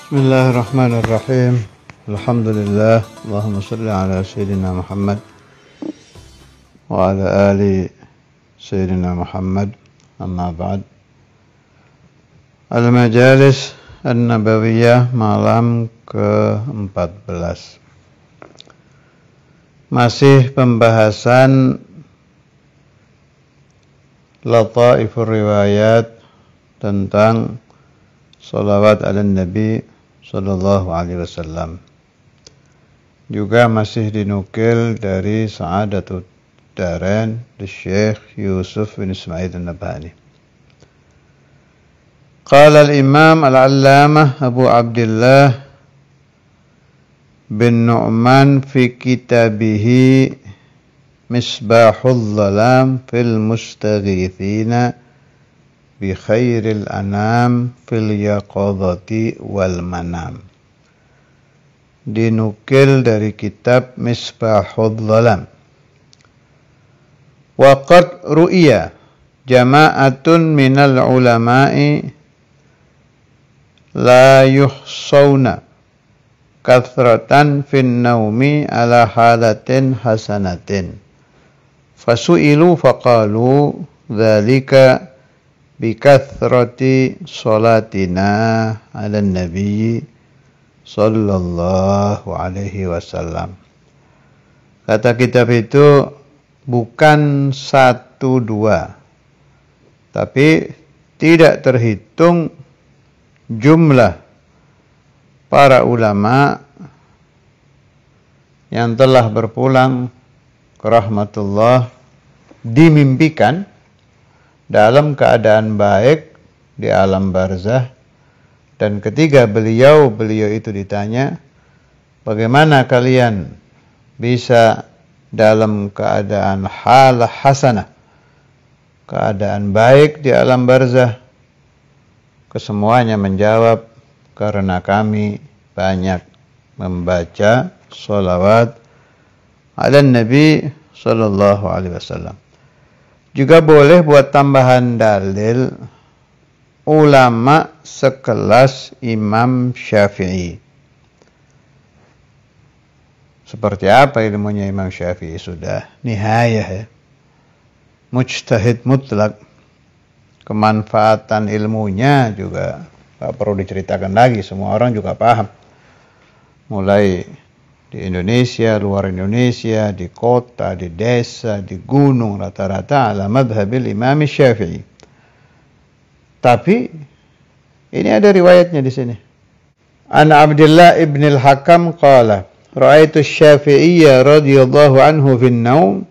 Bismillahirrahmanirrahim. Alhamdulillah. Allahumma salli ala Sayyidina Muhammad wa ala ali Sayyidina Muhammad. Amma ba'd. Al-Majalis An-Nabawiyah malam ke-14. Masih pembahasan Lataifur Riwayat tentang salawat ala Nabi sallallahu alaihi wasallam. Juga masih dinukil dari Sa'adatud Darain dari Syekh Yusuf bin Ismail An-Nabhani. Qala al-Imam al-Allamah Abu Abdullah bin Nu'man fi kitabihi Misbahul Zalam fil Mustaghithina bi khairil anam fil yaqadhati wal manam. Dinukil dari kitab Misbahul Zalam. Wa qad ru'iya jama'atun minal ulama'i la yuhsawna kathratan fin naumi ala halatin hasanatin. Fasu'ilu faqalu dhalika bikathrati salatina ala nabi sallallahu alaihi wasallam. Kata kitab itu bukan 1-2, tapi tidak terhitung jumlah para ulama yang telah berpulang ke rahmatullah dimimpikan dalam keadaan baik di alam barzah, dan ketika beliau itu ditanya, bagaimana kalian bisa dalam keadaan hal hasanah, keadaan baik di alam barzah? Kesemuanya menjawab, karena kami banyak membaca sholawat ala Nabi sallallahu alaihi wasallam. Juga boleh buat tambahan dalil ulama sekelas Imam Syafi'i. Seperti apa ilmunya Imam Syafi'i? Sudah nihayah ya. Mujtahid mutlak. Kemanfaatan ilmunya juga tak perlu diceritakan lagi, semua orang juga paham. Mulai di Indonesia, luar Indonesia, di kota, di desa, di gunung, rata-rata ala madhabil Imam Syafi'i. Tapi ini ada riwayatnya di sini. An Abdullah ibn al-Hakam qala, ra'aitu Syafi'iyya radhiyallahu anhu fin naum,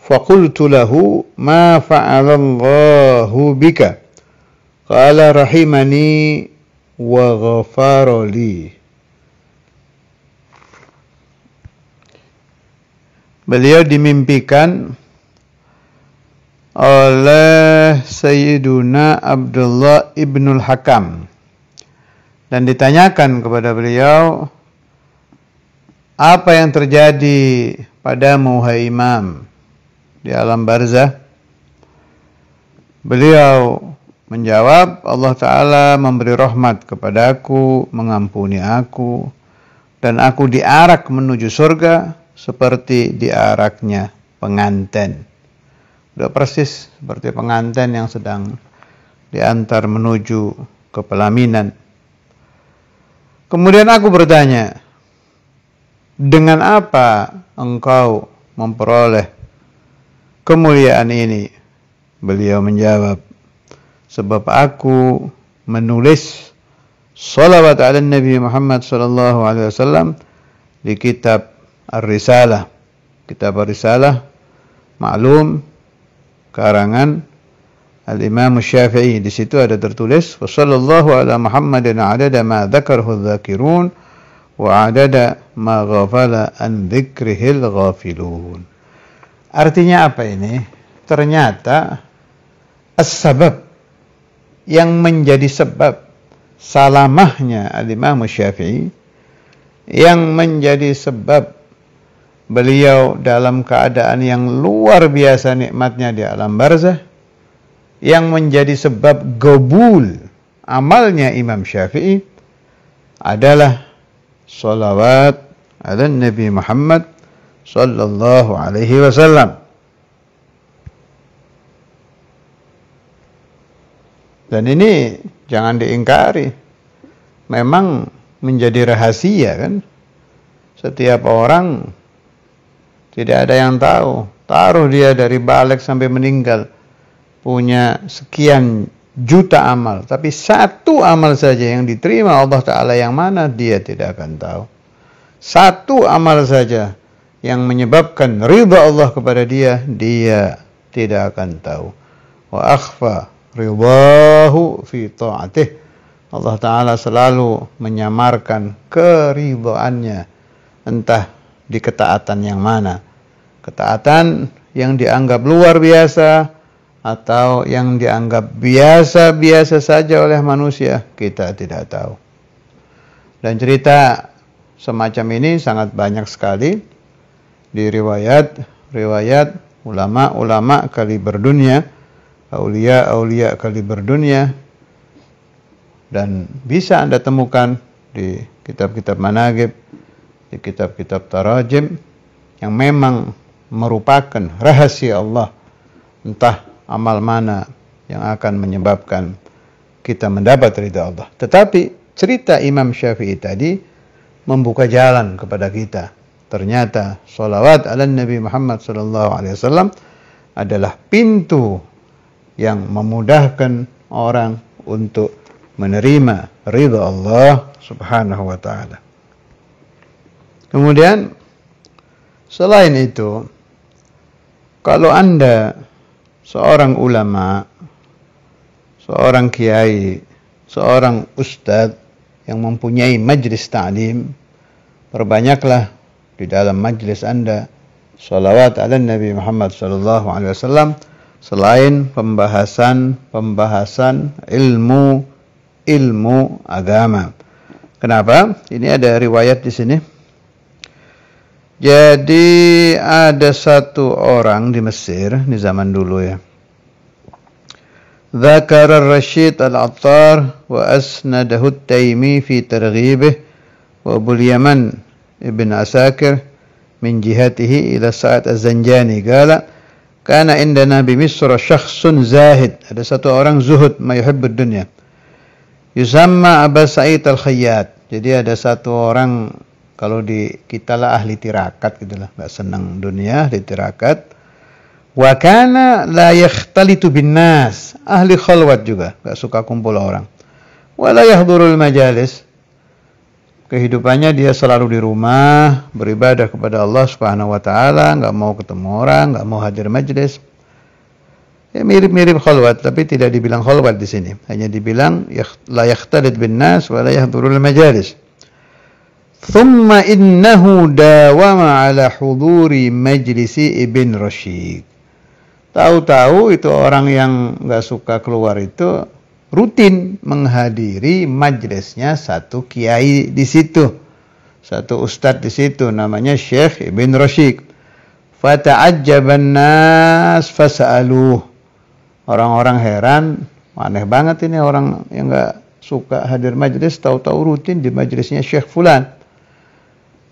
faqultu lahu ma fa'ala Allahu bika? Qala rahimani wa ghafara li. Beliau dimimpikan oleh Sayyiduna Abdullah ibnul Hakam, dan ditanyakan kepada beliau, apa yang terjadi padamu hai imam di alam barzah? Beliau menjawab, Allah Ta'ala memberi rahmat kepadaku, mengampuni aku, dan aku diarak menuju surga seperti diaraknya pengantin. Sudah persis seperti pengantin yang sedang diantar menuju ke pelaminan. Kemudian aku bertanya, dengan apa engkau memperoleh kemuliaan ini? Beliau menjawab, sebab aku menulis salawat ala Nabi Muhammad sallallahu alaihi wasallam di kitab Ar-Risalah. Kitab Ar-Risalah maklum karangan Al-Imam Syafi'i. Di situ ada tertulis wa sallallahu ala Muhammadin adada ma dzakarahu dzakirun wa adada ma ghafala an dzikrihil ghafilun. Artinya apa ini? Ternyata as-sabab yang menjadi sebab salamahnya Al-Imam Syafi'i, yang menjadi sebab beliau dalam keadaan yang luar biasa nikmatnya di alam barzah, yang menjadi sebab gabul amalnya Imam Syafi'i adalah salawat ala Nabi Muhammad sallallahu alaihi wasallam. Dan ini jangan diingkari. Memang menjadi rahasia kan. Setiap orang tidak ada yang tahu. Taruh dia dari balik sampai meninggal punya sekian juta amal, tapi satu amal saja yang diterima Allah Ta'ala yang mana dia tidak akan tahu. Satu amal saja yang menyebabkan ridha Allah kepada dia, dia tidak akan tahu. Wa akhfa ridahu fi ta'atih. Allah Ta'ala selalu menyamarkan keridhaannya entah di ketaatan yang mana. Ketaatan yang dianggap luar biasa atau yang dianggap biasa-biasa saja oleh manusia, kita tidak tahu. Dan cerita semacam ini sangat banyak sekali di riwayat ulama-ulama kaliber dunia, aulia-aulia kaliber dunia, dan bisa Anda temukan di kitab-kitab manaqib, di kitab-kitab tarajim yang memang merupakan rahasia Allah, entah amal mana yang akan menyebabkan kita mendapat ridha Allah. Tetapi cerita Imam Syafi'i tadi membuka jalan kepada kita. Ternyata salawat ala Nabi Muhammad SAW adalah pintu yang memudahkan orang untuk menerima ridha Allah Subhanahu wa ta'ala. Kemudian selain itu, kalau Anda seorang ulama, seorang kiai, seorang ustadz yang mempunyai majlis ta'lim, perbanyaklah di dalam majlis Anda salawat ala Nabi Muhammad SAW selain pembahasan ilmu agama. Kenapa? Ini ada riwayat di sini. Jadi ada satu orang di Mesir di zaman dulu ya. Dzakar ar-Rasyid al-Attar wa asnadahu at-Taimi fi targhibih wa Abu Yaman ibn Asakir min jihatihi ila Sa'ad az-Zanjani qala kana indana bi Misr syakhsun zahid. Ada satu orang zuhud ma yuhibbud dunya. Yusamma Abu Sa'id al-Khayyat. Jadi ada satu orang, kalau di kita lah ahli tirakat gitulah, enggak senang dunia, ahli tirakat. Wa kana la yakhtalitu bin nas, ahli khalwat juga, enggak suka kumpul orang. Wa la yahdurul majalis. Kehidupannya dia selalu di rumah, beribadah kepada Allah Subhanahu wa taala, enggak mau ketemu orang, enggak mau hadir majelis. Ya, mirip-mirip khalwat, tapi tidak dibilang khalwat di sini. Hanya dibilang la yakhtalit bin nas wa la yahdurul majalis. Thumma innahu dawama ala huduri majlisi Ibn Rasyid. Tahu-tahu itu orang yang enggak suka keluar itu rutin menghadiri majlisnya satu kiai di situ, satu ustadz di situ, namanya Syekh Ibn Rasyid. Fata'ajjaban nas fasa'aluh. Orang-orang heran, aneh banget ini orang yang enggak suka hadir majlis, tahu-tahu rutin di majlisnya Syekh Fulan.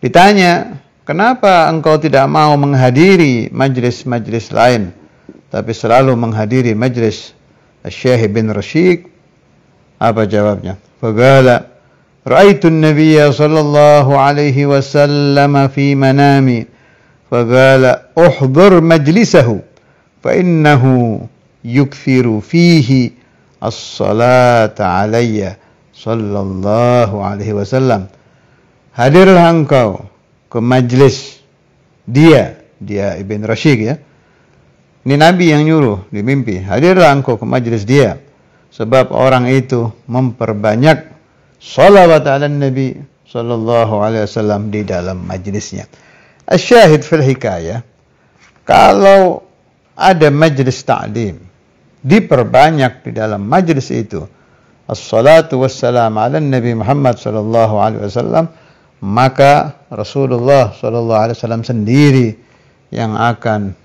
Ditanya, kenapa engkau tidak mau menghadiri majlis-majlis lain, tapi selalu menghadiri majlis Syekh Ibn Rasyid? Apa jawabnya? Faqala, ra'aitu an-nabiyya sallallahu alaihi wasallam fi manami, faqala uhdhur majlisahu, fa innahu yukthiru fihi as-salata alayya sallallahu alaihi wasallam. Hadirlah engkau ke majlis dia Ibn Rasyid ya. Ini Nabi yang nyuruh di mimpi. Hadirlah engkau ke majlis dia, sebab orang itu memperbanyak salawat ala Nabi sallallahu alaihi wasallam di dalam majlisnya. Asyahid fil hikayah, kalau ada majlis ta'lim, diperbanyak di dalam majlis itu as-salatu wassalam ala Nabi Muhammad sallallahu alaihi wasallam, maka Rasulullah sallallahu alaihi wasallam sendiri yang akan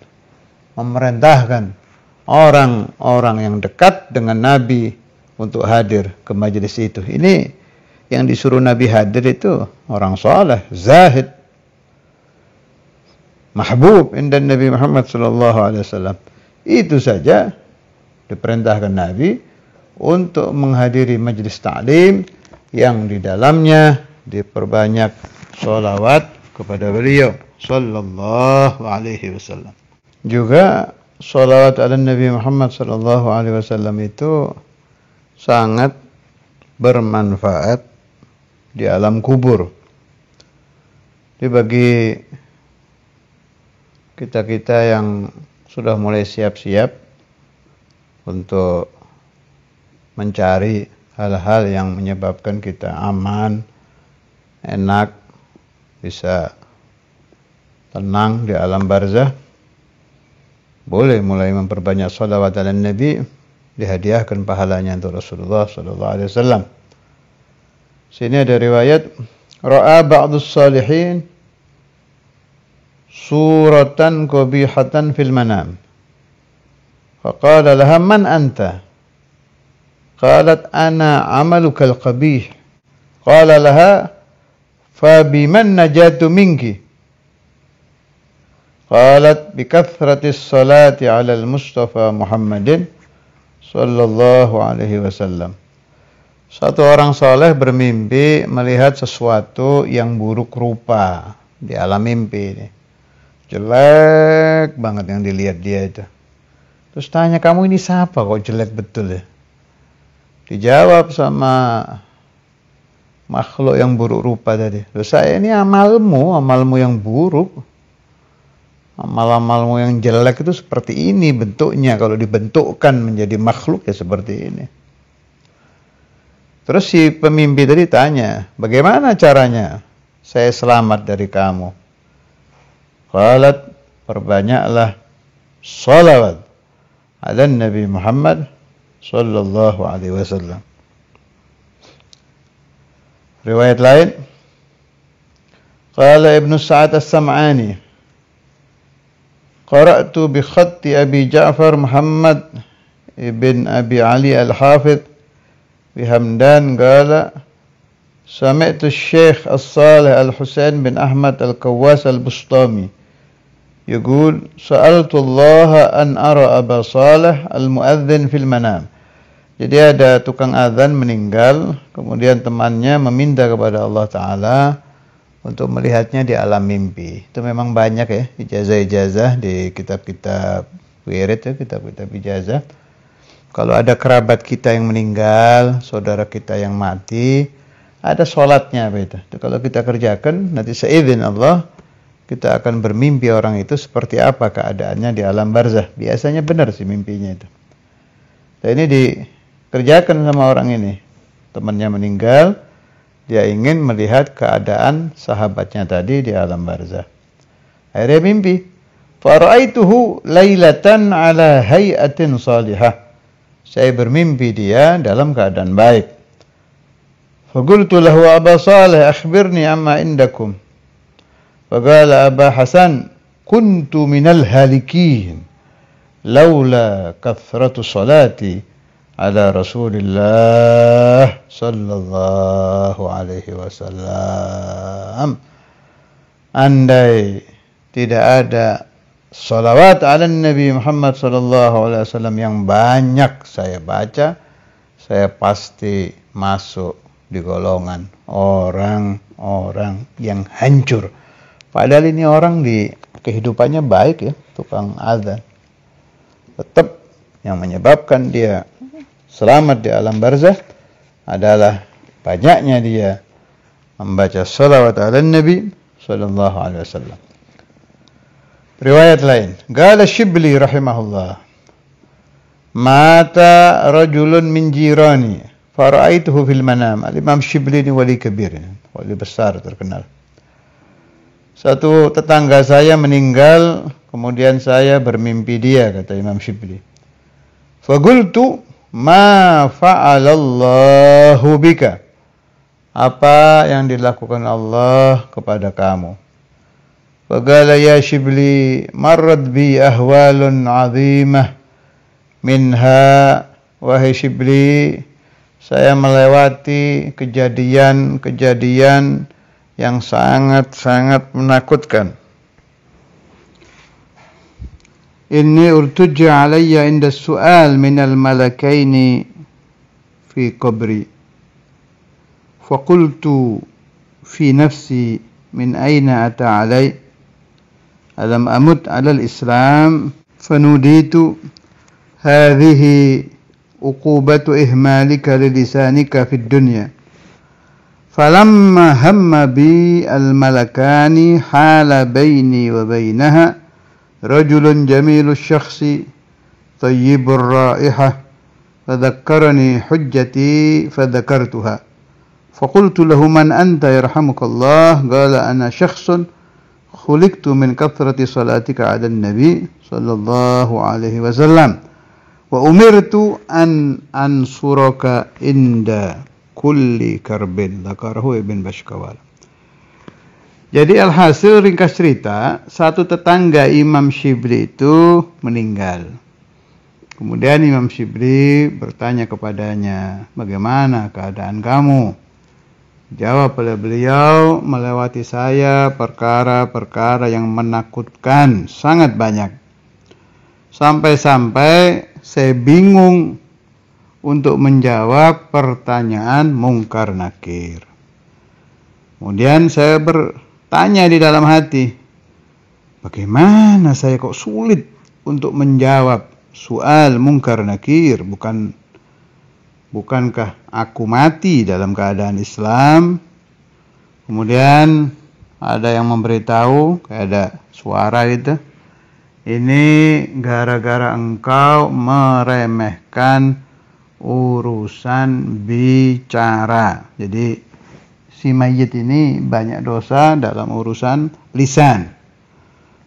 memerintahkan orang-orang yang dekat dengan Nabi untuk hadir ke majelis itu. Ini yang disuruh Nabi hadir itu orang saleh, zahid, mahbub inda Nabi Muhammad sallallahu alaihi wasallam. Itu saja diperintahkan Nabi untuk menghadiri majlis ta'lim yang di dalamnya diperbanyak sholawat kepada beliau sallallahu alaihi wasallam. Juga sholawat ala Nabi Muhammad sallallahu alaihi wasallam itu sangat bermanfaat di alam kubur. Jadi bagi kita-kita yang sudah mulai siap-siap untuk mencari hal-hal yang menyebabkan kita aman, enak, bisa tenang di alam barzah, boleh mulai memperbanyak sholawat ala Nabi, dihadiahkan pahalanya untuk Rasulullah sallallahu alaihi wasallam. Sini ada riwayat, ra'a ba'dus salihin suratan qabihatan fil manam. Faqala laha man anta? Qalat ana amaluka al-qabih. Qala laha fa biman najatu minki? Qalat bi kathratis salati 'ala al-Mustafa Muhammadin sallallahu alaihi wasallam. Satu orang soleh bermimpi melihat sesuatu yang buruk rupa di alam mimpi ini. Jelek banget yang dilihat dia itu. Terus tanya, kamu ini siapa kok jelek betul ya? Dijawab sama makhluk yang buruk rupa tadi. Loh, saya ini amalmu yang buruk. Amal-amalmu yang jelek itu seperti ini bentuknya. Kalau dibentukkan menjadi makhluk ya seperti ini. Terus si pemimpi tadi tanya, bagaimana caranya saya selamat dari kamu? Qalat, perbanyaklah salawat ala Nabi Muhammad sallallahu alaihi wasallam. Riwayat lain, qala Ibnu Sa'ad As-Sam'ani, qara'tu bi khatti Abi Ja'far Muhammad ibn Abi Ali Al-Hafidh بهمدان قال سمعت الشيخ الصالح الحسين بن أحمد الكواس البسطامي يقول سألت الله أن أرى أبا صالح المؤذن في المنام. Jadi ada tukang azan meninggal, kemudian temannya meminta kepada Allah Ta'ala untuk melihatnya di alam mimpi. Itu memang banyak ya, ijazah-ijazah di kitab-kitab wirid ya, kitab-kitab ijazah. Kalau ada kerabat kita yang meninggal, saudara kita yang mati, ada sholatnya apa itu. Kalau kita kerjakan, nanti seizin Allah, kita akan bermimpi orang itu seperti apa keadaannya di alam barzah. Biasanya benar sih mimpinya itu. Dan ini dikerjakan sama orang ini. Temannya meninggal, dia ingin melihat keadaan sahabatnya tadi di alam barzah. Akhirnya mimpi. Fara'aituhu lailatan ala hay'atin salihah. Saya bermimpi dia dalam keadaan baik. Faqultu lahu Aba Salih, akhbirni amma indakum. Faqala Aba Hasan, kuntu minal halikin laula kathratu salati ala Rasulillah sallallahu alaihi wasallam. Andai tidak ada salawat ala Nabi Muhammad sallallahu alaihi wasallam yang banyak saya baca, saya pasti masuk di golongan orang-orang yang hancur. Padahal ini orang di kehidupannya baik ya, tukang azan. Tetap yang menyebabkan dia selamat di alam barzah adalah banyaknya dia membaca salawat ala Nabi sallallahu alaihi wasallam. Riwayat lain, qala Shibli rahimahullah, mata rajulun min jirani fara'aituhu fil manam. Al-Imam Shibli ini wali kabir, wali besar terkenal. Satu tetangga saya meninggal, kemudian saya bermimpi dia, kata Imam Shibli. Faqultu ma fa'alallahu bika? Apa yang dilakukan Allah kepada kamu? Faqala ya Shibli, marrad bi ahwalun 'azimah minha, wahai Shibli, saya melewati kejadian-kejadian yang sangat-sangat menakutkan. Inni urtuja alayya inda su'al minal malakaini fi qabri. Faqultu fi nafsi min aina ata alay. Alam amut ala al-islam. Fanuditu hadhihi uqubatu ihmalika lilisanika fid dunya. Falamma hamma bi al-malakani hala baini wa bainaha rajulun jamilus syakhsi tayyibur raihah fadhakkarani hujjati fadhakartuha faqultu lahu man anta yarhamukallah qala ana syakhsun khuliqtu min kathrati salatika 'alan nabi sallallahu alaihi wasallam wa umirtu an ansuraka inda kulli karbin. Dzakarahu Ibn Bashkawal. Jadi alhasil ringkas cerita, satu tetangga Imam Shibli itu meninggal. Kemudian Imam Shibli bertanya kepadanya, bagaimana keadaan kamu? Jawab oleh beliau, melewati saya perkara-perkara yang menakutkan, sangat banyak. Sampai-sampai saya bingung untuk menjawab pertanyaan mungkar nakir. Kemudian saya bertanya di dalam hati, bagaimana saya kok sulit untuk menjawab soal mungkar nakir? Bukankah aku mati dalam keadaan Islam? Kemudian ada yang memberitahu, kayak ada suara itu, ini gara-gara engkau meremehkan urusan bicara. Jadi si mayit ini banyak dosa dalam urusan lisan.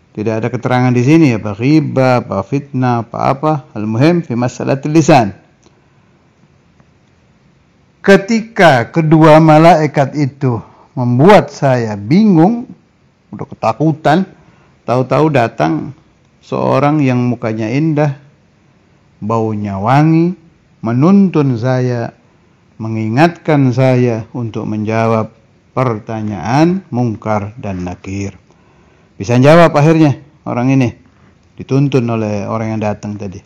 Tidak ada keterangan di sini apa ghibah, apa fitnah, apa. Al-muhim fi masalatil lisan. Ketika kedua malaikat itu membuat saya bingung, udah ketakutan, tahu-tahu datang seorang yang mukanya indah, baunya wangi, menuntun saya, mengingatkan saya untuk menjawab pertanyaan mungkar dan nakir. Bisa jawab akhirnya orang ini, dituntun oleh orang yang datang tadi.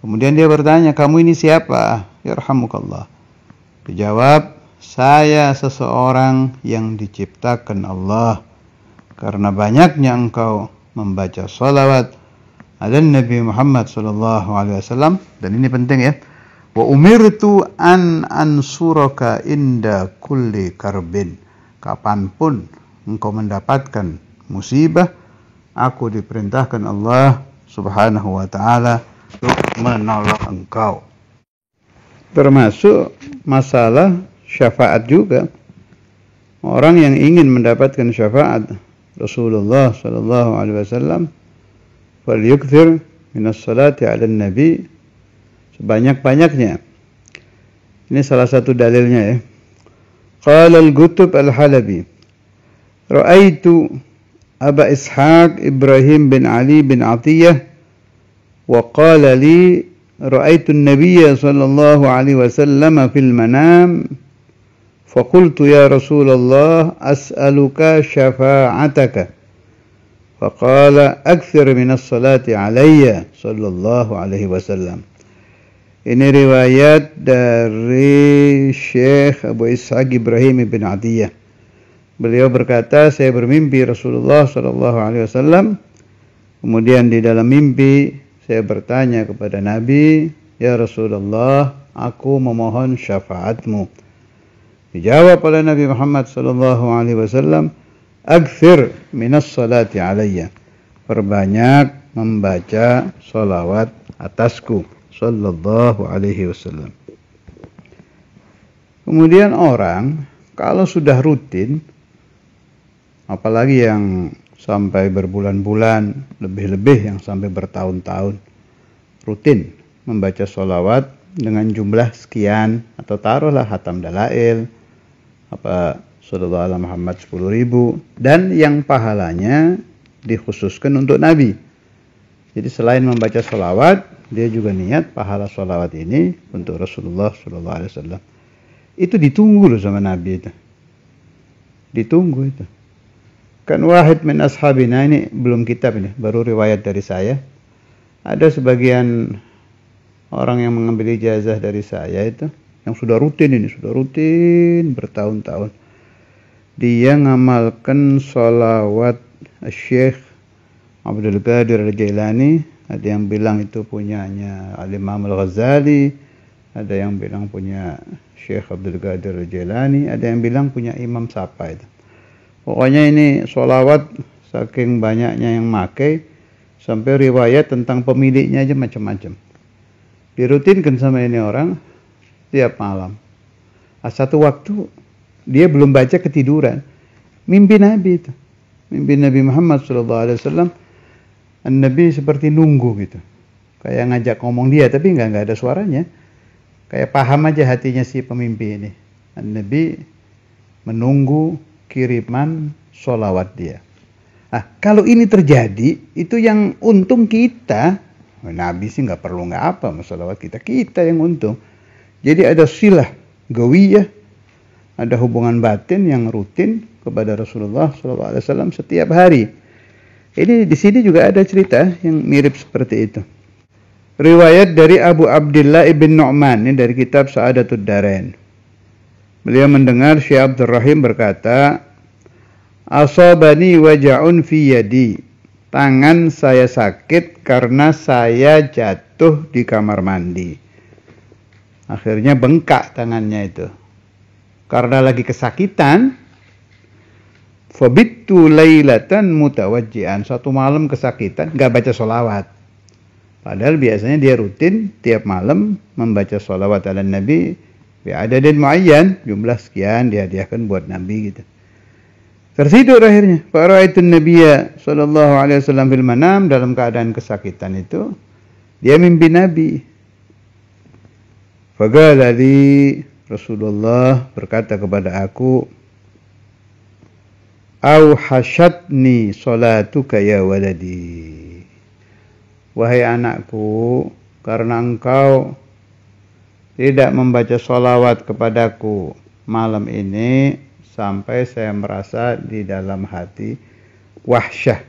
Kemudian dia bertanya, kamu ini siapa? Yarhamukallah. Dijawab, saya seseorang yang diciptakan Allah. Karena banyaknya engkau membaca salawat ala Nabi Muhammad sallallahu alaihi wasallam, dan ini penting ya. Wa umirtu an ansuraka inda kulli karbin. Kapanpun engkau mendapatkan musibah, aku diperintahkan Allah subhanahu wa ta'ala untuk menolong engkau. Termasuk masalah syafaat juga. Orang yang ingin mendapatkan syafaat Rasulullah sallallahu alaihi wasallam, falyukthir minas salati 'alan nabi, sebanyak-banyaknya. Ini salah satu dalilnya ya. Qala al-Qutb al-Halabi, ra'aitu Aba Ishaq Ibrahim bin Ali bin Atiyah wa qala li ra'aitu an-nabiyya sallallahu alaihi wasallam fil manam faqultu ya Rasulullah as'aluka syafa'ataka faqala akthir minas salati alayya sallallahu alaihi wasallam. Ini riwayat dari Syekh Abu Ishaq Ibrahim bin Atiyah. Beliau berkata, saya bermimpi Rasulullah sallallahu alaihi wasallam. Kemudian di dalam mimpi saya bertanya kepada Nabi, ya Rasulullah, aku memohon syafaatmu. Dijawab oleh Nabi Muhammad sallallahu alaihi wasallam, akthir minas salati alayya. Perbanyak membaca salawat atasku sallallahu alaihi wasallam. Kemudian orang kalau sudah rutin, apalagi yang sampai berbulan-bulan, lebih-lebih yang sampai bertahun-tahun, rutin membaca sholawat dengan jumlah sekian, atau taruhlah hatam dalail, apa sallallahu ala Muhammad 10.000, dan yang pahalanya dikhususkan untuk Nabi. Jadi selain membaca sholawat, dia juga niat pahala sholawat ini untuk Rasulullah Sallallahu Alaihi Wasallam. Itu ditunggu loh sama Nabi itu. Ditunggu itu. Kan wahid min ashabina, ini belum kitab ini, baru riwayat dari saya. Ada sebagian orang yang mengambil ijazah dari saya itu, yang sudah rutin bertahun-tahun. Dia ngamalkan sholawat Syekh Abdul Qadir Al-Jailani. Ada yang bilang itu punyanya Al-Imam Al-Ghazali, ada yang bilang punya Syekh Abdul Qadir Al-Jailani, ada yang bilang punya Imam Sapa itu. Pokoknya ini sholawat saking banyaknya yang makai, sampai riwayat tentang pemiliknya aja macam-macam. Dirutinkan sama ini orang tiap malam. Satu waktu dia belum baca ketiduran, mimpi Nabi itu, mimpi Nabi Muhammad SAW. Nabi seperti nunggu gitu, kayak ngajak ngomong dia, tapi nggak ada suaranya, kayak paham aja hatinya si pemimpi ini. Nabi menunggu kiriman sholawat dia. Kalau ini terjadi, itu yang untung kita. Nabi sih nggak perlu apa sholawat kita yang untung. Jadi ada silah gawiyah, ada hubungan batin yang rutin kepada Rasulullah SAW setiap hari. Ini di sini juga ada cerita yang mirip seperti itu. Riwayat dari Abu Abdillah ibn Nu'man, ini dari kitab Sa'adatud Darain. Beliau mendengar Syekh Abdul Rahim berkata, "Asabani waja'un fi yadi." Tangan saya sakit karena saya jatuh di kamar mandi. Akhirnya bengkak tangannya itu. Karena lagi kesakitan, fabittu lailatan mutawajjian. Suatu malam kesakitan, gak baca sholawat. Padahal biasanya dia rutin tiap malam membaca sholawat ala Nabi bi'adadin muayyan, jumlah sekian dihadiahkan buat Nabi gitu. Tertidur akhirnya. Fara'aitun Nabiyya sallallahu alaihi wasallam fil manam, dalam keadaan kesakitan itu dia mimpi Nabi. Faqala li, Rasulullah berkata kepada aku, "Auhashatni sholatuka ya waladi." Wahai anakku, karena engkau tidak membaca sholawat kepadaku malam ini, sampai saya merasa di dalam hati wahsyah.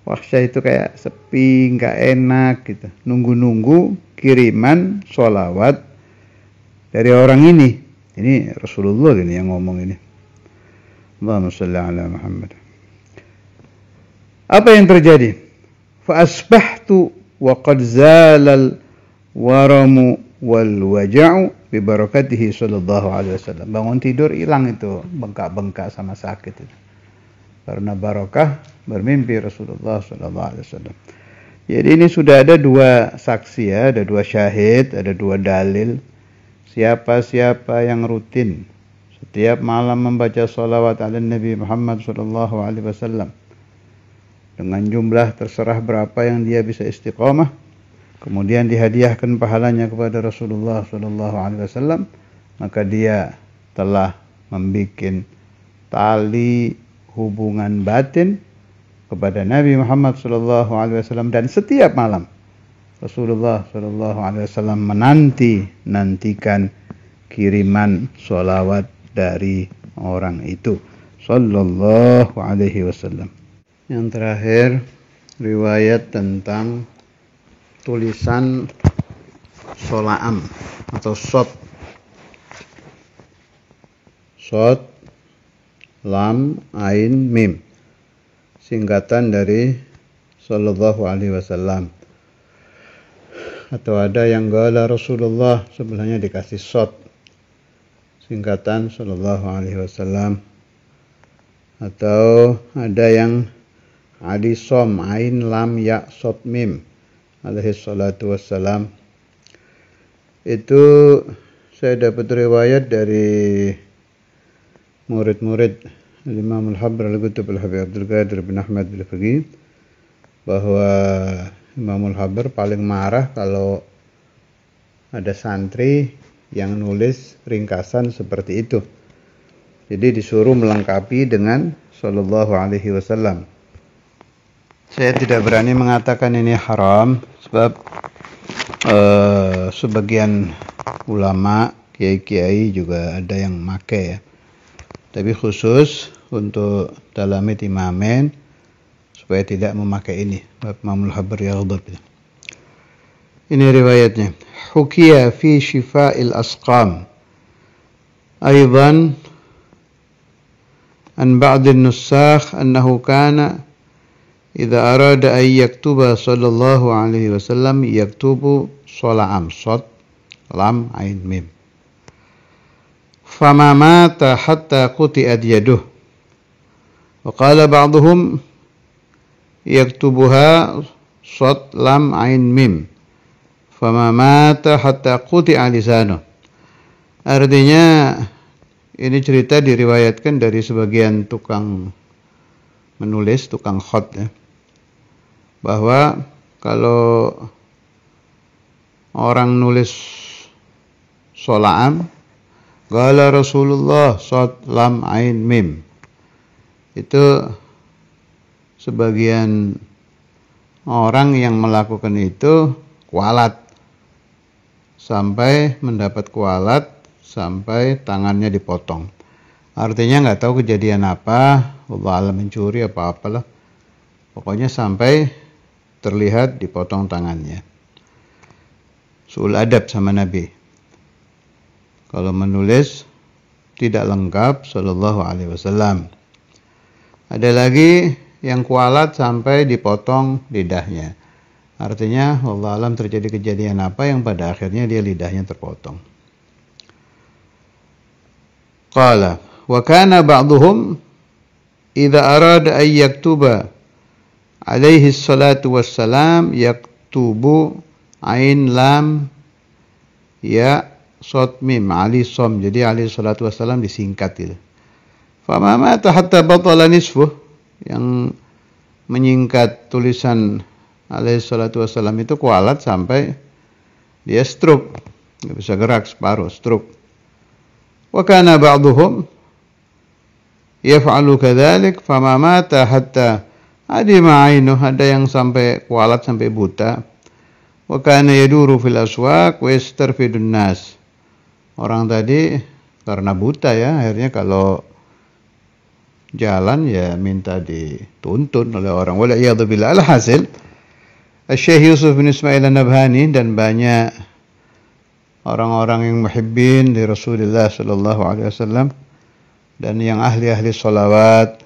Wahsyah itu kayak sepi, nggak enak gitu. Nunggu-nunggu kiriman sholawat dari orang ini. Ini Rasulullah ini yang ngomong ini. Allahumma shalli ala Muhammad. Apa yang terjadi? Fa asbahtu wa qad zalal waramu wal waja'u bi barakatihi sallallahu alaihi wasallam. Bangun tidur hilang itu bengkak-bengkak sama sakit itu. Karena barakah bermimpi Rasulullah sallallahu alaihi wasallam. Jadi ini sudah ada dua saksi ya, ada dua syahid, ada dua dalil. Siapa-siapa yang rutin setiap malam membaca salawat ala Nabi Muhammad sallallahu alaihi wasallam dengan jumlah terserah berapa yang dia bisa istiqamah, kemudian dihadiahkan pahalanya kepada Rasulullah sallallahu alaihi wasallam, maka dia telah membuat tali hubungan batin kepada Nabi Muhammad sallallahu alaihi wasallam, dan setiap malam Rasulullah sallallahu alaihi wasallam menantikan kiriman sholawat dari orang itu sallallahu alaihi wasallam. Yang terakhir, riwayat tentang tulisan sholaam atau shot lam ain mim, singkatan dari sallallahu alaihi wasallam. Atau ada yang gala Rasulullah, sebelahnya dikasih shot, singkatan sallallahu alaihi wasallam. Atau ada yang adisom ain lam ya shot mim alaihi salatu wassalam. Itu saya dapat riwayat dari murid-murid Imam Al-Habr Al-Qutb Al-Habib Abdul Qadir bin Ahmad Al-Faqih, bahwa Imam Al-Habr paling marah kalau ada santri yang nulis ringkasan seperti itu. Jadi disuruh melengkapi dengan sallallahu alaihi wasallam. Saya tidak berani mengatakan ini haram, sebab Sebagian ulama, kiai-kiai juga ada yang make ya. Tapi khusus untuk dalam imamen supaya tidak memakai ini. Imamul Habari Al-Ghadab. Ini riwayatnya. Hukiya fi shifa'il asqam. Aidan an ba'd an-nusakh annahu kana idza arada an yaktuba sallallahu alaihi wasallam yaktubu shola'am shad lam ain mim. Fama mata hatta quti'at yaduh. Wa qala ba'dhum yaktubuha shad lam ain mim. Fama mata hatta quti'a lisanuh. Artinya ini cerita diriwayatkan dari sebagian tukang menulis, tukang khat ya. Bahwa kalau orang nulis shola'am, qala Rasulullah shad lam ain mim, itu sebagian orang yang melakukan itu kualat sampai mendapat kualat sampai tangannya dipotong. Artinya nggak tahu kejadian apa, Allah alam mencuri apa-apalah. Pokoknya sampai terlihat dipotong tangannya. Su'ul adab sama Nabi. Kalau menulis tidak lengkap sallallahu alaihi wasallam. Ada lagi yang kualat sampai dipotong lidahnya. Artinya Allah alam terjadi kejadian apa yang pada akhirnya dia lidahnya terpotong. Qala wa kana ba'dhum idza arada an yaktuba alaihi salatu wassalam yaktubu ain lam ya shad mim ali som. Jadi alaihi salatu wassalam disingkat itu. Fama mata hatta batala nisfuh, yang menyingkat tulisan alaihi salatu wassalam itu kualat sampai dia stroke, nggak bisa gerak separuh, stroke. Wa kana ba'dhum yaf'alu kadzalik fama mata hatta adima 'ainuh, ada yang sampai kualat sampai buta. Wa kana yaduru fil aswaq wa yastarfidun nas. Orang tadi karena buta ya, akhirnya kalau jalan ya minta dituntun oleh orang. Wala iyadzu billah. Alhasil Syekh Yusuf bin Ismail An-Nabhani dan banyak orang-orang yang muhibbin di Rasulullah sallallahu alaihi wasallam dan yang ahli-ahli salawat,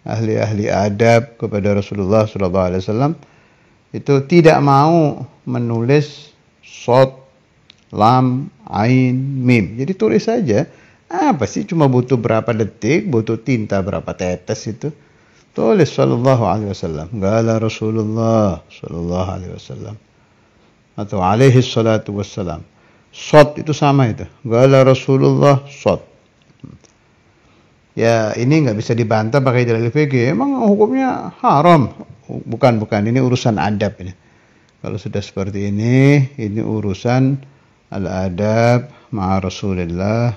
ahli-ahli adab kepada Rasulullah sallallahu alaihi wasallam itu tidak mau menulis shad lam ain mim. Jadi tulis saja. Apa sih, cuma butuh berapa detik, butuh tinta berapa tetes itu. Tulis sallallahu alaihi wasallam. Qala Rasulullah sallallahu alaihi wasallam. Atau alaihi salatu wassalam. Shad itu sama itu. Qala Rasulullah shad. Ya ini nggak bisa dibantah pakai dalil fikih. Emang hukumnya haram? Bukan. Ini urusan adab ini. Kalau sudah seperti ini urusan al-adab ma'a Rasulullah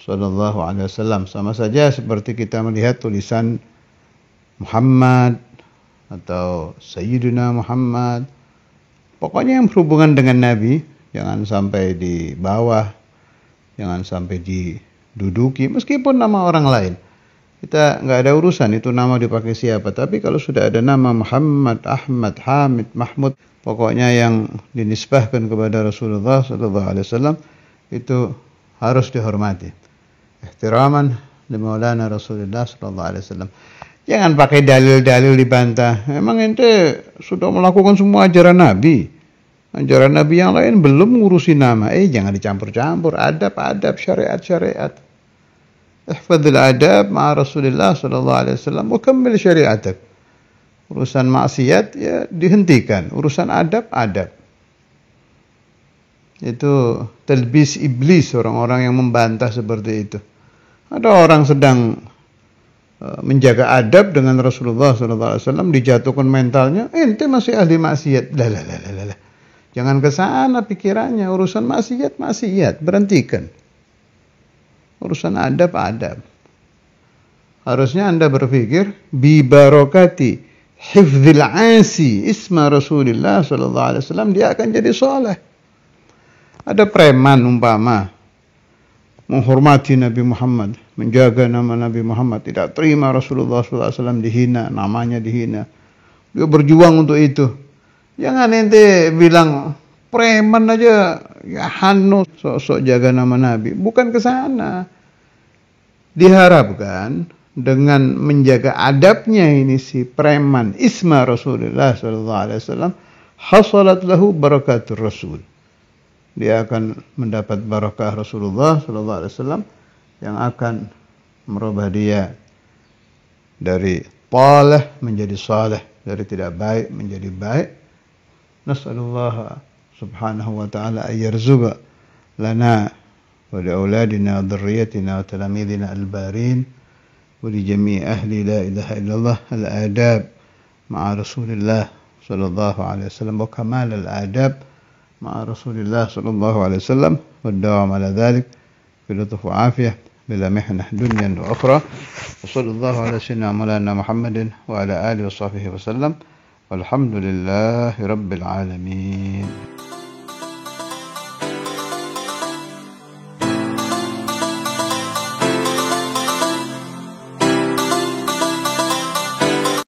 sallallahu alaihi wasallam. Sama saja seperti kita melihat tulisan Muhammad atau Sayyidina Muhammad. Pokoknya yang berhubungan dengan Nabi, jangan sampai di bawah, jangan sampai diduduki, meskipun nama orang lain. Kita nggak ada urusan itu nama dipakai siapa. Tapi kalau sudah ada nama Muhammad, Ahmad, Hamid, Mahmud, pokoknya yang dinisbahkan kepada Rasulullah sallallahu alaihi wasallam itu harus dihormati. Ihtiraman li Maulana Rasulullah sallallahu alaihi wasallam. Jangan pakai dalil-dalil dibantah. Emang ente sudah melakukan semua ajaran Nabi. Ajaran Nabi yang lain belum ngurusi nama. Jangan dicampur-campur. Adab, syariat. Ihfadil adab ma'a Rasulullah sallallahu alaihi wasallam wa kammil syari'atak. Urusan maksiat ya dihentikan. Urusan adab. Itu talbis iblis, orang-orang yang membantah seperti itu. Ada orang sedang menjaga adab dengan Rasulullah SAW, dijatuhkan mentalnya, ente masih ahli maksiat. Lah. Jangan ke sana pikirannya. Urusan maksiat, berhentikan. Urusan adab. Harusnya Anda berpikir bi barokati hifdzil asi isma Rasulillah sallallahu alaihi wasallam, dia akan jadi soleh. Ada preman umpama menghormati Nabi Muhammad, menjaga nama Nabi Muhammad, tidak terima Rasulullah sallallahu alaihi wasallam dihina, namanya dihina. Dia berjuang untuk itu. Jangan ente bilang preman aja ya hanu sok-sok jaga nama Nabi. Bukan ke sana. Diharapkan dengan menjaga adabnya ini si preman isma Rasulullah sallallahu alaihi wasallam, hasalat lahu barakatur Rasul. Dia akan mendapat barakah Rasulullah sallallahu alaihi wasallam yang akan merubah dia dari talih menjadi saleh, dari tidak baik menjadi baik. Nas'alullah subhanahu wa ta'ala an yarzuqa lana wa li auladina wa dhurriyyatina wa talamidina al-barin wa li jami' ahli la ilaha illallah al-adab ma'a Rasulillah sallallahu alaihi wasallam wa kamal al-adab ma'a Rasulillah sallallahu alaihi wasallam wa ad-dawam ala dhalik bi lutf wa afiyah bila mihnah dunyan wa ukhra. Wa sallallahu ala sayyidina maulana Muhammadin wa ala alihi wa sahbihi wa sallam. Walhamdulillahi rabbil alamin.